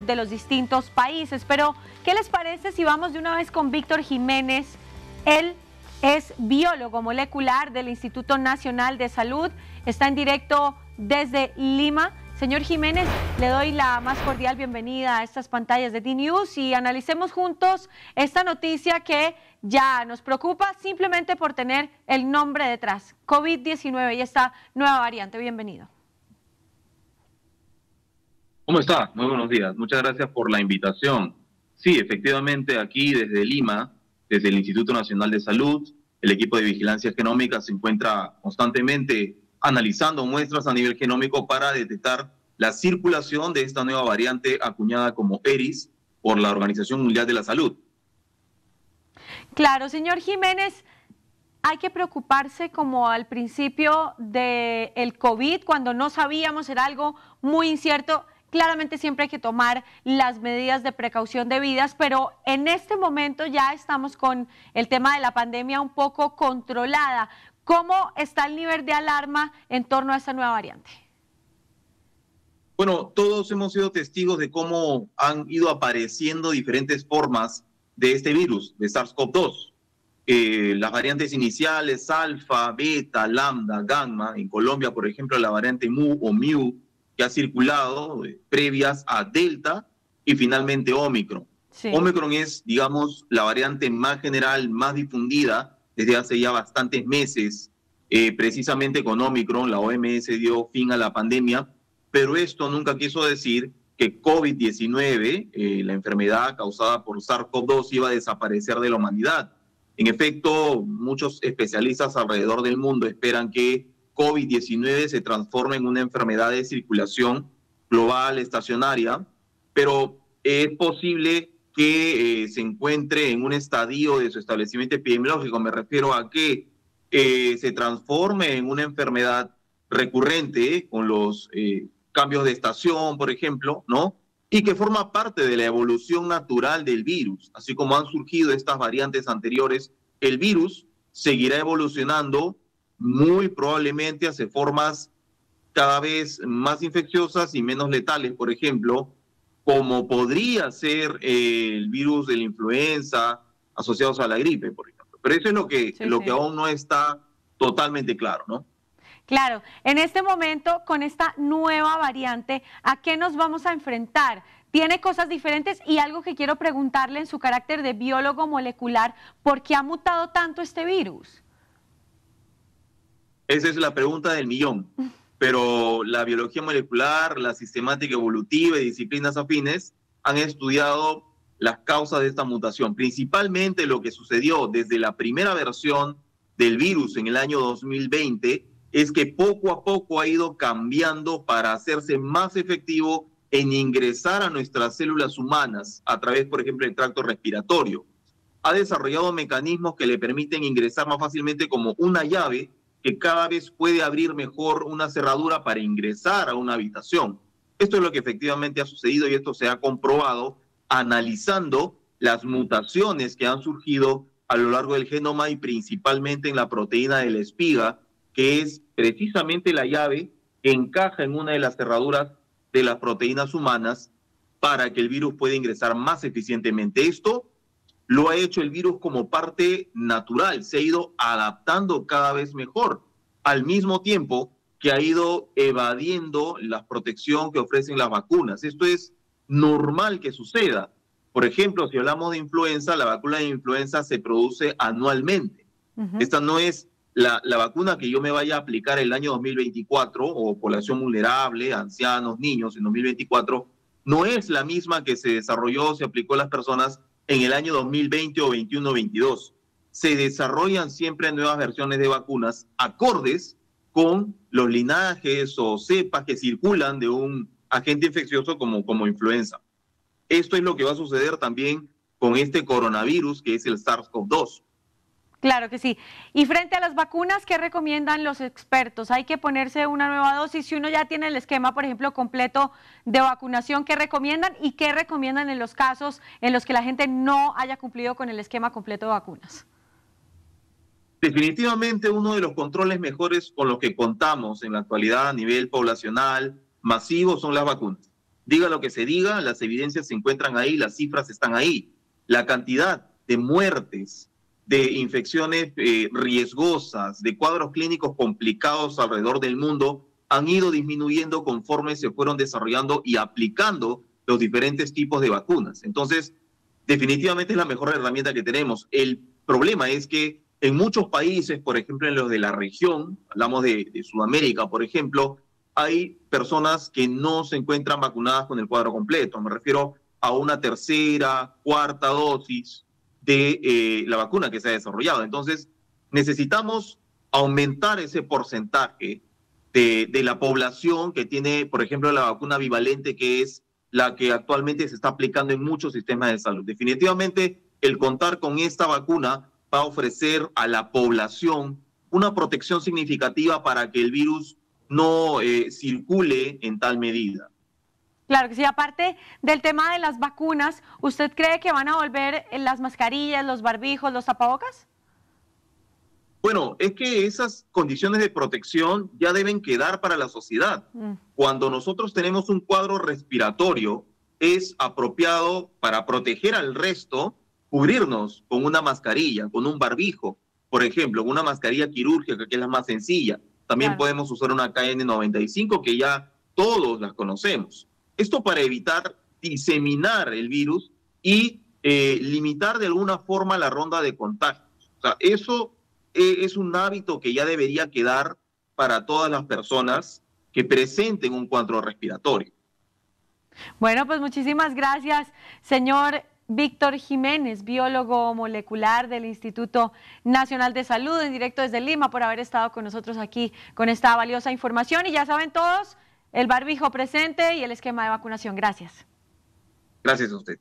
de los distintos países. Pero, ¿qué les parece si vamos de una vez con Víctor Jiménez? Él es biólogo molecular del Instituto Nacional de Salud, está en directo desde Lima. Señor Jiménez, le doy la más cordial bienvenida a estas pantallas de DNews y analicemos juntos esta noticia que ya nos preocupa simplemente por tener el nombre detrás, COVID-19 y esta nueva variante. Bienvenido. ¿Cómo está? Muy buenos días. Muchas gracias por la invitación. Sí, efectivamente, aquí desde Lima, desde el Instituto Nacional de Salud, el equipo de vigilancia genómica se encuentra constantemente analizando muestras a nivel genómico para detectar la circulación de esta nueva variante acuñada como ERIS por la Organización Mundial de la Salud. Claro, señor Jiménez, hay que preocuparse como al principio del COVID, cuando no sabíamos, era algo muy incierto. Claramente siempre hay que tomar las medidas de precaución debidas, pero en este momento ya estamos con el tema de la pandemia un poco controlada. ¿Cómo está el nivel de alarma en torno a esta nueva variante? Bueno, todos hemos sido testigos de cómo han ido apareciendo diferentes formas de este virus, de SARS-CoV-2. Las variantes iniciales, alfa, beta, lambda, gamma, en Colombia, por ejemplo, la variante mu o miu, que ha circulado, previas a delta y finalmente Omicron. Sí. Omicron es, digamos, la variante más general, más difundida desde hace ya bastantes meses. Precisamente con Omicron, la OMS dio fin a la pandemia, pero esto nunca quiso decir que COVID-19, la enfermedad causada por SARS-CoV-2, iba a desaparecer de la humanidad. En efecto, muchos especialistas alrededor del mundo esperan que COVID-19 se transforme en una enfermedad de circulación global estacionaria, pero es posible que se encuentre en un estadio de su establecimiento epidemiológico. Me refiero a que se transforme en una enfermedad recurrente con los cambios de estación, por ejemplo, ¿no? Y que forma parte de la evolución natural del virus. Así como han surgido estas variantes anteriores, el virus seguirá evolucionando muy probablemente hacia formas cada vez más infecciosas y menos letales, por ejemplo, como podría ser el virus de la influenza asociados a la gripe, por ejemplo. Pero eso es lo que aún no está totalmente claro, ¿no? Claro, en este momento, con esta nueva variante, ¿a qué nos vamos a enfrentar? Tiene cosas diferentes y algo que quiero preguntarle en su carácter de biólogo molecular, ¿por qué ha mutado tanto este virus? Esa es la pregunta del millón, pero la biología molecular, la sistemática evolutiva y disciplinas afines han estudiado las causas de esta mutación, principalmente lo que sucedió desde la primera versión del virus en el año 2020, es que poco a poco ha ido cambiando para hacerse más efectivo en ingresar a nuestras células humanas a través, por ejemplo, del tracto respiratorio. Ha desarrollado mecanismos que le permiten ingresar más fácilmente como una llave que cada vez puede abrir mejor una cerradura para ingresar a una habitación. Esto es lo que efectivamente ha sucedido y esto se ha comprobado analizando las mutaciones que han surgido a lo largo del genoma y principalmente en la proteína de la espiga, que es precisamente la llave que encaja en una de las cerraduras de las proteínas humanas para que el virus pueda ingresar más eficientemente. Esto lo ha hecho el virus como parte natural, se ha ido adaptando cada vez mejor, al mismo tiempo que ha ido evadiendo la protección que ofrecen las vacunas. Esto es normal que suceda. Por ejemplo, si hablamos de influenza, la vacuna de influenza se produce anualmente. Esta no es la vacuna que yo me vaya a aplicar el año 2024 o población vulnerable, ancianos, niños en 2024, no es la misma que se desarrolló, se aplicó a las personas en el año 2020 o 21 o 22. Se desarrollan siempre nuevas versiones de vacunas acordes con los linajes o cepas que circulan de un agente infeccioso como influenza. Esto es lo que va a suceder también con este coronavirus que es el SARS-CoV-2. Claro que sí. Y frente a las vacunas, ¿qué recomiendan los expertos? ¿Hay que ponerse una nueva dosis? Si uno ya tiene el esquema, por ejemplo, completo de vacunación, ¿qué recomiendan? ¿Y qué recomiendan en los casos en los que la gente no haya cumplido con el esquema completo de vacunas? Definitivamente uno de los controles mejores con los que contamos en la actualidad a nivel poblacional masivo son las vacunas. Diga lo que se diga, las evidencias se encuentran ahí, las cifras están ahí. La cantidad de muertes, de infecciones riesgosas, de cuadros clínicos complicados alrededor del mundo han ido disminuyendo conforme se fueron desarrollando y aplicando los diferentes tipos de vacunas. Entonces, definitivamente es la mejor herramienta que tenemos. El problema es que en muchos países, por ejemplo en los de la región, hablamos de Sudamérica, por ejemplo, hay personas que no se encuentran vacunadas con el cuadro completo. Me refiero a una tercera, cuarta dosis de la vacuna que se ha desarrollado. Entonces, necesitamos aumentar ese porcentaje de la población que tiene, por ejemplo, la vacuna bivalente, que es la que actualmente se está aplicando en muchos sistemas de salud. Definitivamente, el contar con esta vacuna va a ofrecer a la población una protección significativa para que el virus no circule en tal medida. Claro que sí. Aparte del tema de las vacunas, ¿usted cree que van a volver las mascarillas, los barbijos, los tapabocas? Bueno, es que esas condiciones de protección ya deben quedar para la sociedad. Cuando nosotros tenemos un cuadro respiratorio, es apropiado para proteger al resto, cubrirnos con una mascarilla, con un barbijo, por ejemplo, una mascarilla quirúrgica, que es la más sencilla. También podemos usar una KN95, que ya todos las conocemos. Esto para evitar diseminar el virus y limitar de alguna forma la ronda de contagios. O sea, eso es un hábito que ya debería quedar para todas las personas que presenten un cuadro respiratorio. Bueno, pues muchísimas gracias, señor Víctor Jiménez, biólogo molecular del Instituto Nacional de Salud, en directo desde Lima, por haber estado con nosotros aquí con esta valiosa información. Y ya saben todos, el barbijo presente y el esquema de vacunación. Gracias. Gracias a usted.